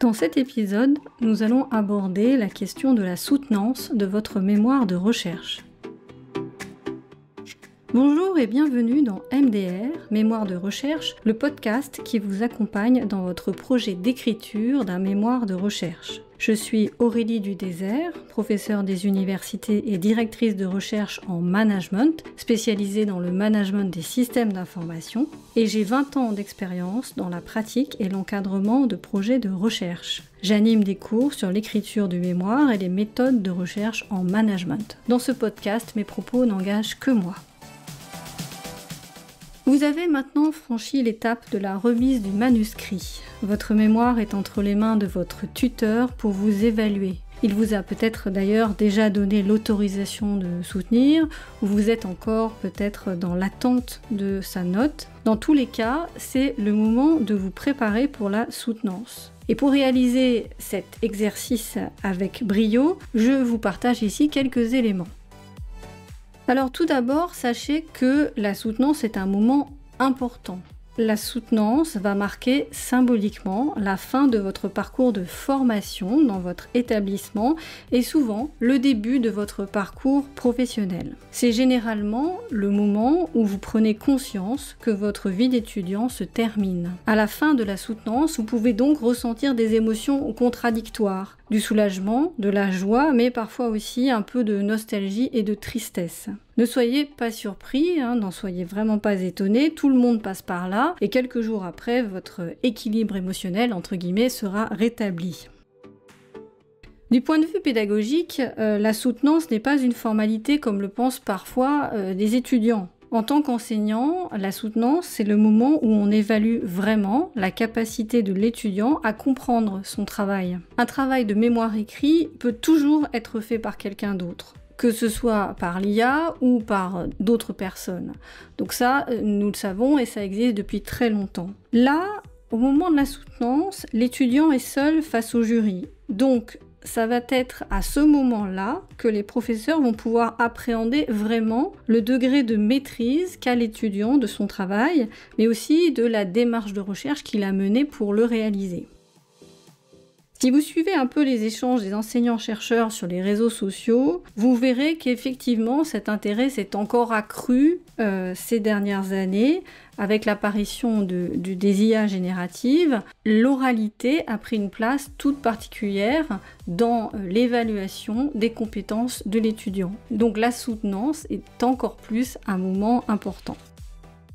Dans cet épisode, nous allons aborder la question de la soutenance de votre mémoire de recherche. Bonjour et bienvenue dans MDR, Mémoire de recherche, le podcast qui vous accompagne dans votre projet d'écriture d'un mémoire de recherche. Je suis Aurélie Dudésert, professeure des universités et directrice de recherche en management, spécialisée dans le management des systèmes d'information, et j'ai 20 ans d'expérience dans la pratique et l'encadrement de projets de recherche. J'anime des cours sur l'écriture du mémoire et les méthodes de recherche en management. Dans ce podcast, mes propos n'engagent que moi. Vous avez maintenant franchi l'étape de la remise du manuscrit. Votre mémoire est entre les mains de votre tuteur pour vous évaluer. Il vous a peut-être d'ailleurs déjà donné l'autorisation de soutenir, ou vous êtes encore peut-être dans l'attente de sa note. Dans tous les cas, c'est le moment de vous préparer pour la soutenance. Et pour réaliser cet exercice avec brio, je vous partage ici quelques éléments. Alors tout d'abord, sachez que la soutenance est un moment important. La soutenance va marquer symboliquement la fin de votre parcours de formation dans votre établissement et souvent le début de votre parcours professionnel. C'est généralement le moment où vous prenez conscience que votre vie d'étudiant se termine. À la fin de la soutenance, vous pouvez donc ressentir des émotions contradictoires, du soulagement, de la joie, mais parfois aussi un peu de nostalgie et de tristesse. Ne soyez pas surpris, n'en soyez vraiment pas étonnés, tout le monde passe par là, et quelques jours après, votre équilibre émotionnel, entre guillemets, sera rétabli. Du point de vue pédagogique, la soutenance n'est pas une formalité comme le pensent parfois des étudiants. En tant qu'enseignant, la soutenance, c'est le moment où on évalue vraiment la capacité de l'étudiant à comprendre son travail. Un travail de mémoire écrit peut toujours être fait par quelqu'un d'autre, que ce soit par l'IA ou par d'autres personnes. Donc ça, nous le savons et ça existe depuis très longtemps. Là, au moment de la soutenance, l'étudiant est seul face au jury. Donc, ça va être à ce moment-là que les professeurs vont pouvoir appréhender vraiment le degré de maîtrise qu'a l'étudiant de son travail, mais aussi de la démarche de recherche qu'il a menée pour le réaliser. Si vous suivez un peu les échanges des enseignants-chercheurs sur les réseaux sociaux, vous verrez qu'effectivement cet intérêt s'est encore accru ces dernières années avec l'apparition des IA génératives. L'oralité a pris une place toute particulière dans l'évaluation des compétences de l'étudiant. Donc la soutenance est encore plus un moment important.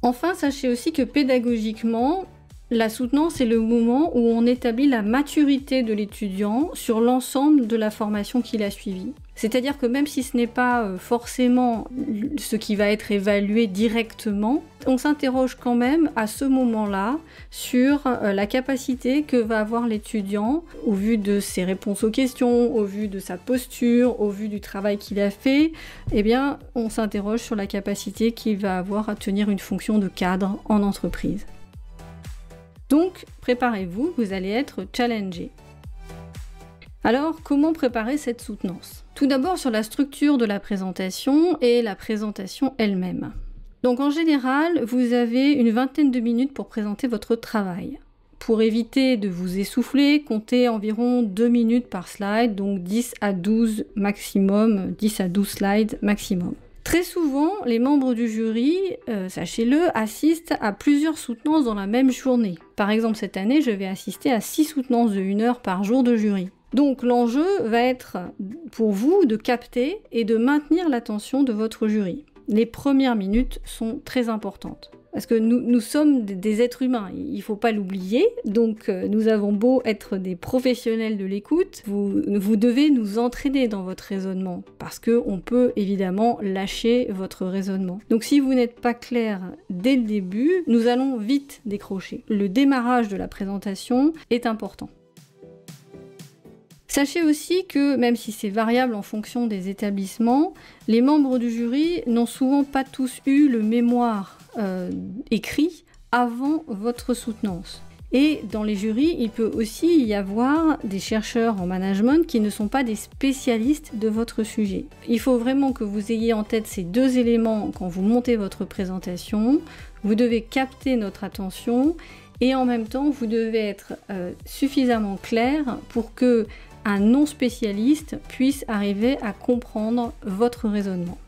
Enfin, sachez aussi que pédagogiquement, la soutenance est le moment où on établit la maturité de l'étudiant sur l'ensemble de la formation qu'il a suivie. C'est-à-dire que même si ce n'est pas forcément ce qui va être évalué directement, on s'interroge quand même à ce moment-là sur la capacité que va avoir l'étudiant au vu de ses réponses aux questions, au vu de sa posture, au vu du travail qu'il a fait. Eh bien, on s'interroge sur la capacité qu'il va avoir à tenir une fonction de cadre en entreprise. Donc, préparez-vous, vous allez être challengé. Alors, comment préparer cette soutenance ? Tout d'abord sur la structure de la présentation et la présentation elle-même. Donc en général, vous avez une vingtaine de minutes pour présenter votre travail. Pour éviter de vous essouffler, comptez environ 2 minutes par slide, donc 10 à 12 maximum, 10 à 12 slides maximum. Très souvent, les membres du jury, sachez-le, assistent à plusieurs soutenances dans la même journée. Par exemple, cette année, je vais assister à 6 soutenances de 1 heure par jour de jury. Donc l'enjeu va être pour vous de capter et de maintenir l'attention de votre jury. Les premières minutes sont très importantes. Parce que nous sommes des êtres humains, il ne faut pas l'oublier. Donc nous avons beau être des professionnels de l'écoute, vous devez nous entraîner dans votre raisonnement. Parce qu'on peut évidemment lâcher votre raisonnement. Donc si vous n'êtes pas clair dès le début, nous allons vite décrocher. Le démarrage de la présentation est important. Sachez aussi que, même si c'est variable en fonction des établissements, les membres du jury n'ont souvent pas tous eu le mémoire écrit avant votre soutenance. Et dans les jurys, il peut aussi y avoir des chercheurs en management qui ne sont pas des spécialistes de votre sujet. Il faut vraiment que vous ayez en tête ces deux éléments quand vous montez votre présentation. Vous devez capter notre attention et en même temps, vous devez être suffisamment clair pour que un non spécialiste puisse arriver à comprendre votre raisonnement.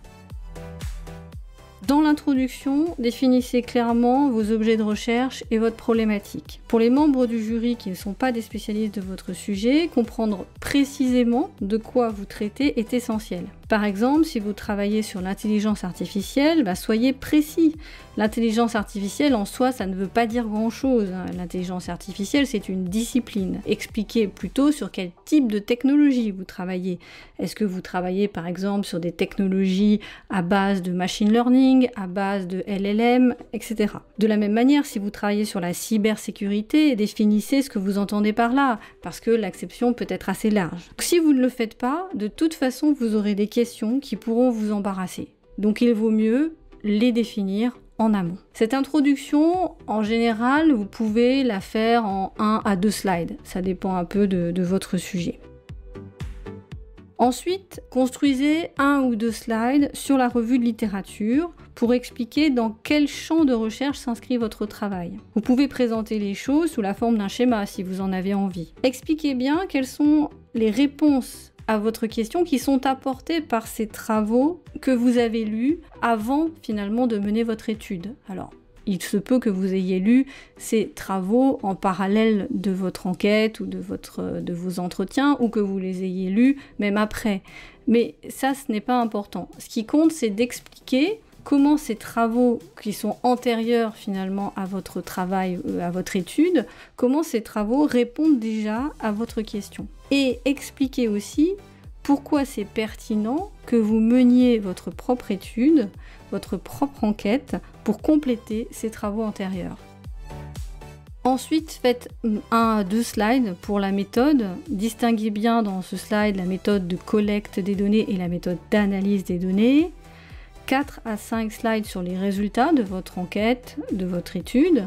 Dans l'introduction, définissez clairement vos objets de recherche et votre problématique. Pour les membres du jury qui ne sont pas des spécialistes de votre sujet, comprendre précisément de quoi vous traitez est essentiel. Par exemple, si vous travaillez sur l'intelligence artificielle, soyez précis. L'intelligence artificielle en soi, ça ne veut pas dire grand-chose. L'intelligence artificielle, c'est une discipline. Expliquez plutôt sur quel type de technologie vous travaillez. Est-ce que vous travaillez par exemple sur des technologies à base de machine learning, à base de LLM, etc. De la même manière, si vous travaillez sur la cybersécurité, définissez ce que vous entendez par là, parce que l'acception peut être assez large. Donc, si vous ne le faites pas, de toute façon, vous aurez des questions qui pourront vous embarrasser. Donc il vaut mieux les définir en amont. Cette introduction, en général, vous pouvez la faire en 1 à 2 slides. Ça dépend un peu de votre sujet. Ensuite, construisez 1 ou 2 slides sur la revue de littérature pour expliquer dans quel champ de recherche s'inscrit votre travail. Vous pouvez présenter les choses sous la forme d'un schéma si vous en avez envie. Expliquez bien quelles sont les réponses à votre question qui sont apportées par ces travaux que vous avez lus avant finalement de mener votre étude. Alors, il se peut que vous ayez lu ces travaux en parallèle de votre enquête ou de vos entretiens ou que vous les ayez lus même après. Mais ça, ce n'est pas important. Ce qui compte, c'est d'expliquer comment ces travaux qui sont antérieurs finalement à votre travail, à votre étude, comment ces travaux répondent déjà à votre question. Et expliquer aussi pourquoi c'est pertinent que vous meniez votre propre étude, votre propre enquête, pour compléter ces travaux antérieurs. Ensuite, faites 1 à 2 slides pour la méthode. Distinguez bien dans ce slide la méthode de collecte des données et la méthode d'analyse des données. 4 à 5 slides sur les résultats de votre enquête, de votre étude.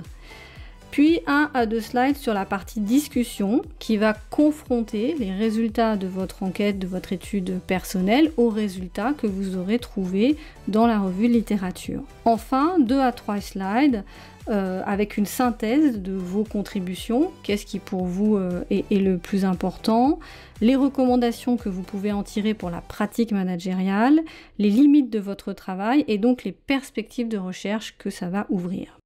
Puis 1 à 2 slides sur la partie discussion qui va confronter les résultats de votre enquête, de votre étude personnelle aux résultats que vous aurez trouvés dans la revue de littérature. Enfin, 2 à 3 slides avec une synthèse de vos contributions, qu'est-ce qui pour vous est le plus important, les recommandations que vous pouvez en tirer pour la pratique managériale, les limites de votre travail et donc les perspectives de recherche que ça va ouvrir.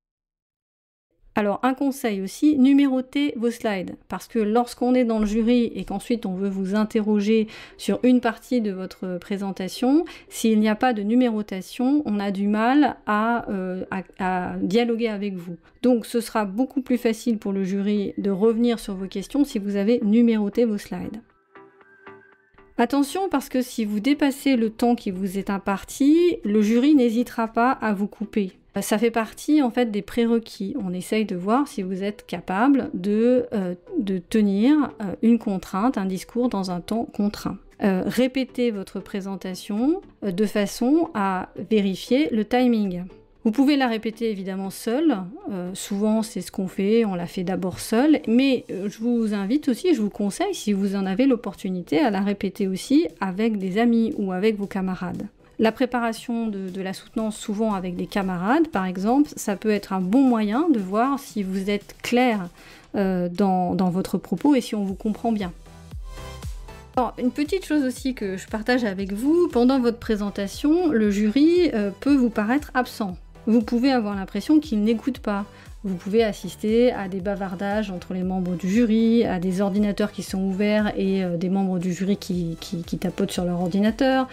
Alors un conseil aussi, numérotez vos slides, parce que lorsqu'on est dans le jury et qu'ensuite on veut vous interroger sur une partie de votre présentation, s'il n'y a pas de numérotation, on a du mal à dialoguer avec vous. Donc ce sera beaucoup plus facile pour le jury de revenir sur vos questions si vous avez numéroté vos slides. Attention parce que si vous dépassez le temps qui vous est imparti, le jury n'hésitera pas à vous couper. Ça fait partie en fait des prérequis. On essaye de voir si vous êtes capable de tenir une contrainte, un discours dans un temps contraint. Répétez votre présentation de façon à vérifier le timing. Vous pouvez la répéter évidemment seul, souvent c'est ce qu'on fait, on la fait d'abord seul, mais je vous invite aussi, je vous conseille, si vous en avez l'opportunité, à la répéter aussi avec des amis ou avec vos camarades. La préparation de la soutenance, souvent avec des camarades par exemple, ça peut être un bon moyen de voir si vous êtes clair dans votre propos et si on vous comprend bien. Alors, une petite chose aussi que je partage avec vous, pendant votre présentation, le jury peut vous paraître absent. Vous pouvez avoir l'impression qu'il n'écoute pas. Vous pouvez assister à des bavardages entre les membres du jury, à des ordinateurs qui sont ouverts et des membres du jury qui tapotent sur leur ordinateur,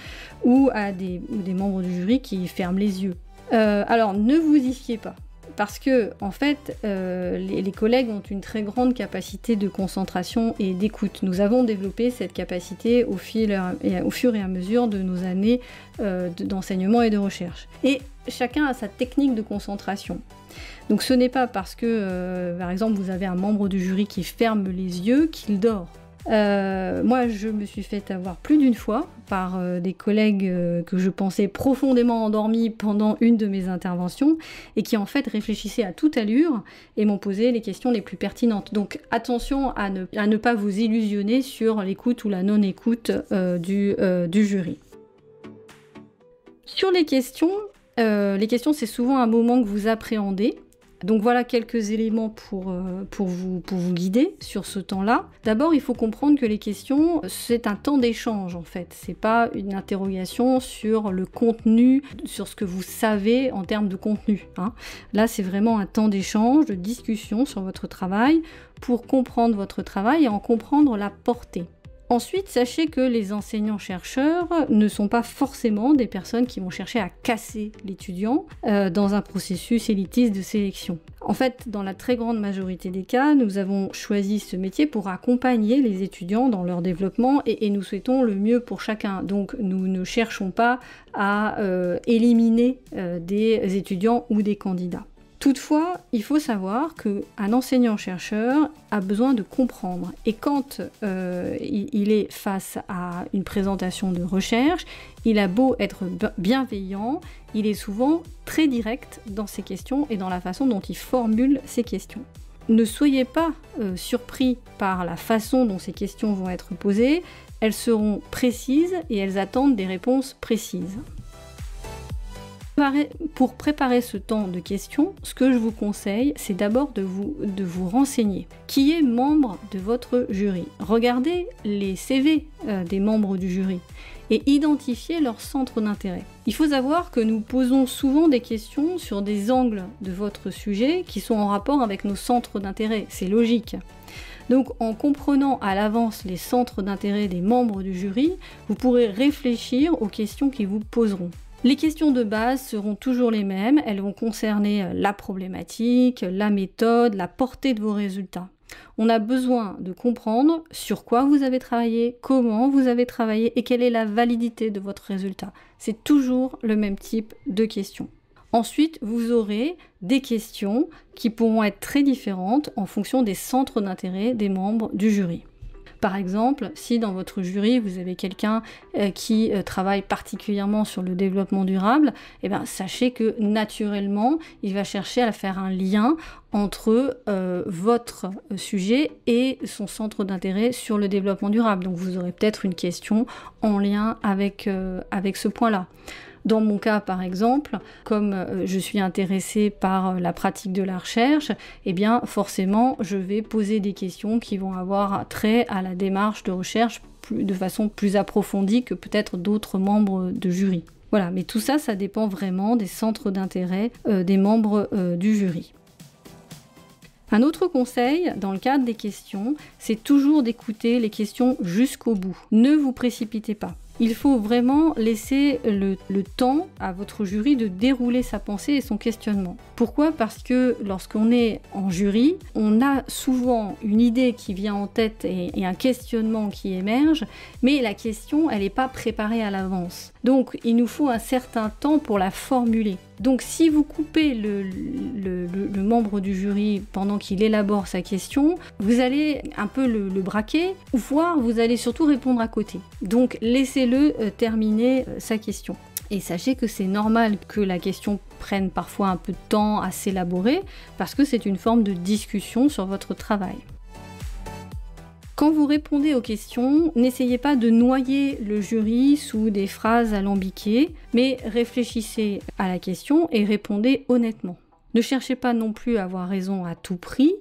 ou à des membres du jury qui ferment les yeux. Alors ne vous y fiez pas, parce que en fait, les collègues ont une très grande capacité de concentration et d'écoute. Nous avons développé cette capacité au fur et à mesure de nos années d'enseignement et de recherche. Et chacun a sa technique de concentration. Donc ce n'est pas parce que, par exemple, vous avez un membre du jury qui ferme les yeux qu'il dort. Moi, je me suis fait avoir plus d'une fois par des collègues que je pensais profondément endormis pendant une de mes interventions et qui en fait réfléchissaient à toute allure et m'ont posé les questions les plus pertinentes. Donc attention à ne pas vous illusionner sur l'écoute ou la non-écoute du jury. Sur les questions, c'est souvent un moment que vous appréhendez. Donc voilà quelques éléments pour vous guider sur ce temps-là. D'abord, il faut comprendre que les questions, c'est un temps d'échange en fait. C'est pas une interrogation sur le contenu, sur ce que vous savez en termes de contenu, hein. Là, c'est vraiment un temps d'échange, de discussion sur votre travail pour comprendre votre travail et en comprendre la portée. Ensuite, sachez que les enseignants-chercheurs ne sont pas forcément des personnes qui vont chercher à casser l'étudiant dans un processus élitiste de sélection. En fait, dans la très grande majorité des cas, nous avons choisi ce métier pour accompagner les étudiants dans leur développement et nous souhaitons le mieux pour chacun. Donc, nous ne cherchons pas à éliminer des étudiants ou des candidats. Toutefois, il faut savoir qu'un enseignant-chercheur a besoin de comprendre. Et quand il est face à une présentation de recherche, il a beau être bienveillant, il est souvent très direct dans ses questions et dans la façon dont il formule ses questions. Ne soyez pas surpris par la façon dont ces questions vont être posées. Elles seront précises et elles attendent des réponses précises. Pour préparer ce temps de questions, ce que je vous conseille, c'est d'abord de vous renseigner. Qui est membre de votre jury? Regardez les CV des membres du jury et identifiez leur centre d'intérêt. Il faut savoir que nous posons souvent des questions sur des angles de votre sujet qui sont en rapport avec nos centres d'intérêt. C'est logique. Donc en comprenant à l'avance les centres d'intérêt des membres du jury, vous pourrez réfléchir aux questions qu'ils vous poseront. Les questions de base seront toujours les mêmes, elles vont concerner la problématique, la méthode, la portée de vos résultats. On a besoin de comprendre sur quoi vous avez travaillé, comment vous avez travaillé et quelle est la validité de votre résultat. C'est toujours le même type de questions. Ensuite, vous aurez des questions qui pourront être très différentes en fonction des centres d'intérêt des membres du jury. Par exemple, si dans votre jury, vous avez quelqu'un qui travaille particulièrement sur le développement durable, eh bien, sachez que naturellement, il va chercher à faire un lien entre votre sujet et son centre d'intérêt sur le développement durable. Donc vous aurez peut-être une question en lien avec ce point-là. Dans mon cas, par exemple, comme je suis intéressée par la pratique de la recherche, eh bien forcément, je vais poser des questions qui vont avoir trait à la démarche de recherche de façon plus approfondie que peut-être d'autres membres de jury. Voilà, mais tout ça, ça dépend vraiment des centres d'intérêt des membres du jury. Un autre conseil, dans le cadre des questions, c'est toujours d'écouter les questions jusqu'au bout. Ne vous précipitez pas. Il faut vraiment laisser le temps à votre jury de dérouler sa pensée et son questionnement. Pourquoi? Parce que lorsqu'on est en jury, on a souvent une idée qui vient en tête et un questionnement qui émerge, mais la question, elle n'est pas préparée à l'avance. Donc, il nous faut un certain temps pour la formuler. Donc, si vous coupez le membre du jury pendant qu'il élabore sa question, vous allez un peu le braquer, voire vous allez surtout répondre à côté. Donc, laissez-le terminer sa question. Et sachez que c'est normal que la question prenne parfois un peu de temps à s'élaborer, parce que c'est une forme de discussion sur votre travail. Quand vous répondez aux questions, n'essayez pas de noyer le jury sous des phrases alambiquées, mais réfléchissez à la question et répondez honnêtement. Ne cherchez pas non plus à avoir raison à tout prix,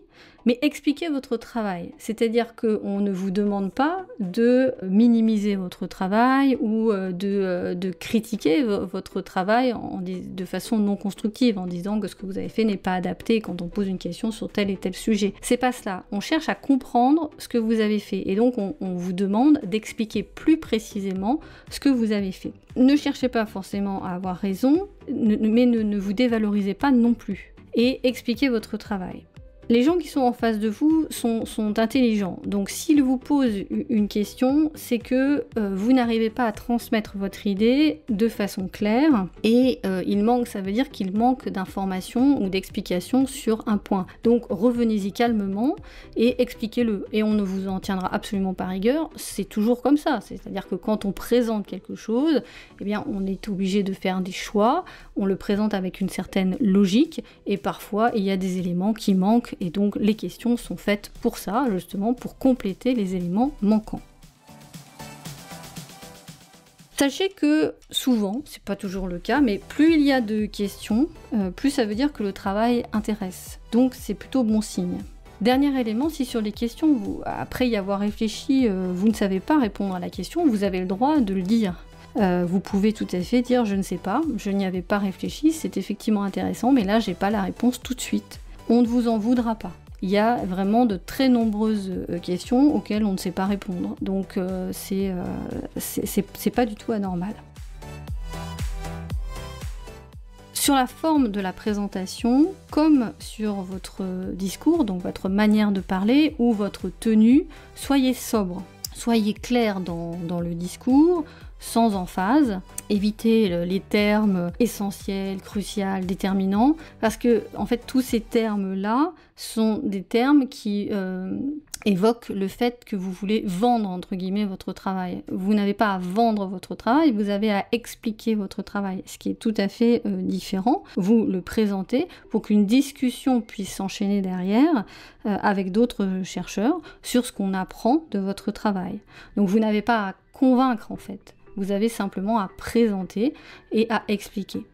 mais expliquez votre travail. C'est-à-dire qu'on ne vous demande pas de minimiser votre travail ou de critiquer votre travail de façon non constructive, en disant que ce que vous avez fait n'est pas adapté quand on pose une question sur tel et tel sujet. C'est pas cela. On cherche à comprendre ce que vous avez fait. Et donc, on vous demande d'expliquer plus précisément ce que vous avez fait. Ne cherchez pas forcément à avoir raison, mais ne vous dévalorisez pas non plus. Et expliquez votre travail. Les gens qui sont en face de vous sont intelligents. Donc s'ils vous posent une question, c'est que vous n'arrivez pas à transmettre votre idée de façon claire et ça veut dire qu'il manque d'informations ou d'explications sur un point. Donc revenez-y calmement et expliquez-le. Et on ne vous en tiendra absolument pas rigueur, c'est toujours comme ça. C'est-à-dire que quand on présente quelque chose, eh bien on est obligé de faire des choix, on le présente avec une certaine logique et parfois il y a des éléments qui manquent. Et donc les questions sont faites pour ça, justement, pour compléter les éléments manquants. Sachez que souvent, c'est pas toujours le cas, mais plus il y a de questions, plus ça veut dire que le travail intéresse. Donc c'est plutôt bon signe. Dernier élément, si sur les questions, après y avoir réfléchi, vous ne savez pas répondre à la question, vous avez le droit de le dire. Vous pouvez tout à fait dire je ne sais pas, je n'y avais pas réfléchi, c'est effectivement intéressant, mais là j'ai pas la réponse tout de suite. On ne vous en voudra pas. Il y a vraiment de très nombreuses questions auxquelles on ne sait pas répondre. Donc c'est pas du tout anormal. Sur la forme de la présentation, comme sur votre discours, donc votre manière de parler ou votre tenue, soyez sobre. Soyez clair dans le discours, sans emphase, évitez les termes essentiels, cruciaux, déterminants, parce que en fait tous ces termes-là sont des termes qui évoquent le fait que vous voulez vendre entre guillemets votre travail. Vous n'avez pas à vendre votre travail, vous avez à expliquer votre travail, ce qui est tout à fait différent. Vous le présentez pour qu'une discussion puisse s'enchaîner derrière avec d'autres chercheurs sur ce qu'on apprend de votre travail. Donc vous n'avez pas à convaincre en fait. Vous avez simplement à présenter et à expliquer.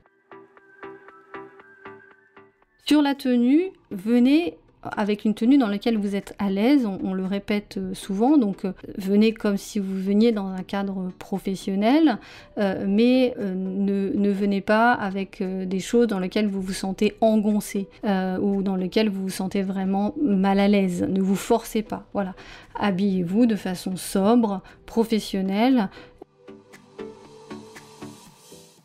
Sur la tenue, venez avec une tenue dans laquelle vous êtes à l'aise, on le répète souvent, donc venez comme si vous veniez dans un cadre professionnel, mais ne venez pas avec des choses dans lesquelles vous vous sentez engoncé ou dans lesquelles vous vous sentez vraiment mal à l'aise. Ne vous forcez pas, voilà. Habillez-vous de façon sobre, professionnelle.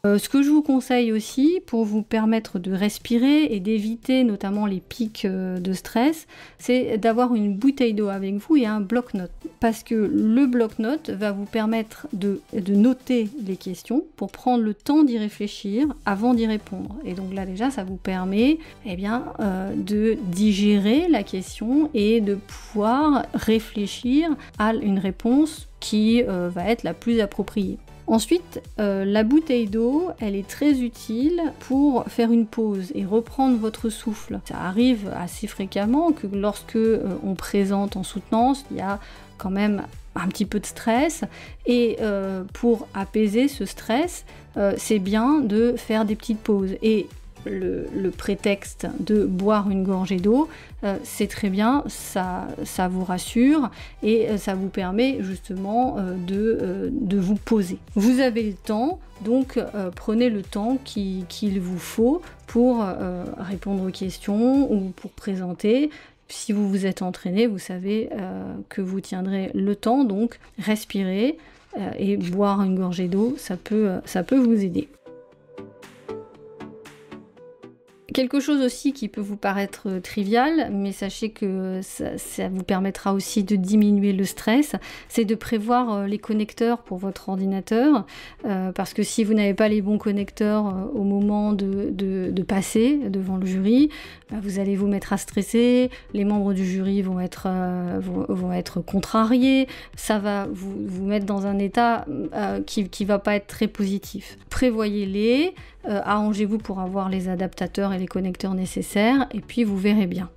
Ce que je vous conseille aussi, pour vous permettre de respirer et d'éviter notamment les pics de stress, c'est d'avoir une bouteille d'eau avec vous et un bloc-notes. Parce que le bloc-notes va vous permettre de noter les questions pour prendre le temps d'y réfléchir avant d'y répondre. Et donc là déjà, ça vous permet de digérer la question et de pouvoir réfléchir à une réponse qui va être la plus appropriée. Ensuite, la bouteille d'eau, elle est très utile pour faire une pause et reprendre votre souffle. Ça arrive assez fréquemment que lorsque on présente en soutenance, il y a quand même un petit peu de stress et pour apaiser ce stress, c'est bien de faire des petites pauses. Et le prétexte de boire une gorgée d'eau, c'est très bien, ça vous rassure et ça vous permet justement de vous poser. Vous avez le temps, donc prenez le temps qu'il vous faut pour répondre aux questions ou pour présenter. Si vous vous êtes entraîné, vous savez que vous tiendrez le temps, donc respirez et boire une gorgée d'eau, ça peut vous aider. Quelque chose aussi qui peut vous paraître trivial, mais sachez que ça vous permettra aussi de diminuer le stress, c'est de prévoir les connecteurs pour votre ordinateur, parce que si vous n'avez pas les bons connecteurs au moment de passer devant le jury, vous allez vous mettre à stresser, les membres du jury vont être contrariés, ça va vous mettre dans un état qui va pas être très positif. Prévoyez-les, arrangez-vous pour avoir les adaptateurs et les connecteurs nécessaires, et puis vous verrez bien.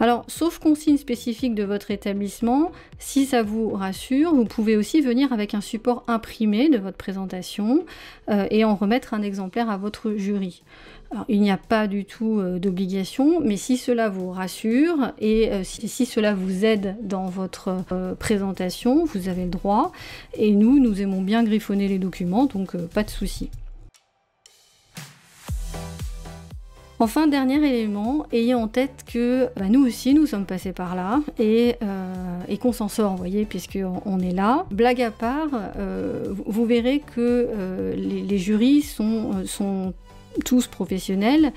Alors, sauf consigne spécifique de votre établissement, si ça vous rassure, vous pouvez aussi venir avec un support imprimé de votre présentation et en remettre un exemplaire à votre jury. Alors, il n'y a pas du tout d'obligation, mais si cela vous rassure et si cela vous aide dans votre présentation, vous avez le droit. Et nous aimons bien griffonner les documents, donc pas de souci. Enfin, dernier élément, ayez en tête que nous aussi nous sommes passés par là et qu'on s'en sort, vous voyez, puisqu'on est là. Blague à part, vous verrez que les jurys sont tous professionnels,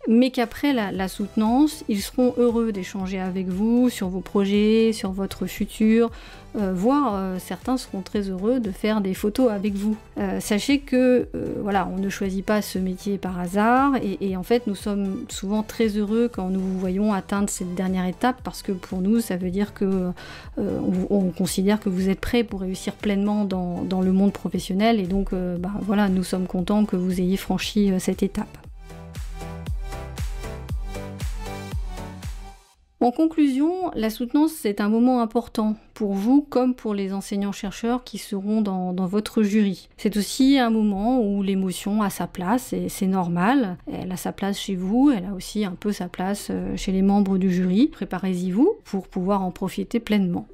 mais qu'après la soutenance, ils seront heureux d'échanger avec vous sur vos projets, sur votre futur, voire certains seront très heureux de faire des photos avec vous. Sachez que voilà, on ne choisit pas ce métier par hasard et en fait nous sommes souvent très heureux quand nous vous voyons atteindre cette dernière étape parce que pour nous ça veut dire que on considère que vous êtes prêt pour réussir pleinement dans le monde professionnel et donc voilà, nous sommes contents que vous ayez franchi cette étape. En conclusion, la soutenance, c'est un moment important pour vous comme pour les enseignants-chercheurs qui seront dans votre jury. C'est aussi un moment où l'émotion a sa place et c'est normal. Elle a sa place chez vous, elle a aussi un peu sa place chez les membres du jury. Préparez-y vous pour pouvoir en profiter pleinement.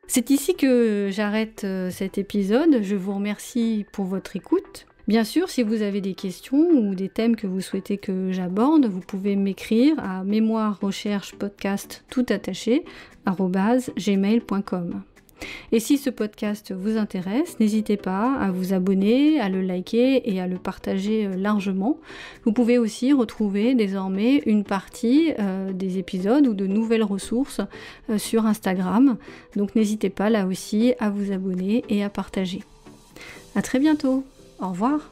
C'est ici que j'arrête cet épisode. Je vous remercie pour votre écoute. Bien sûr, si vous avez des questions ou des thèmes que vous souhaitez que j'aborde, vous pouvez m'écrire à mémoirerecherchepodcast@gmail.com. Et si ce podcast vous intéresse, n'hésitez pas à vous abonner, à le liker et à le partager largement. Vous pouvez aussi retrouver désormais une partie des épisodes ou de nouvelles ressources sur Instagram. Donc n'hésitez pas là aussi à vous abonner et à partager. À très bientôt. Au revoir.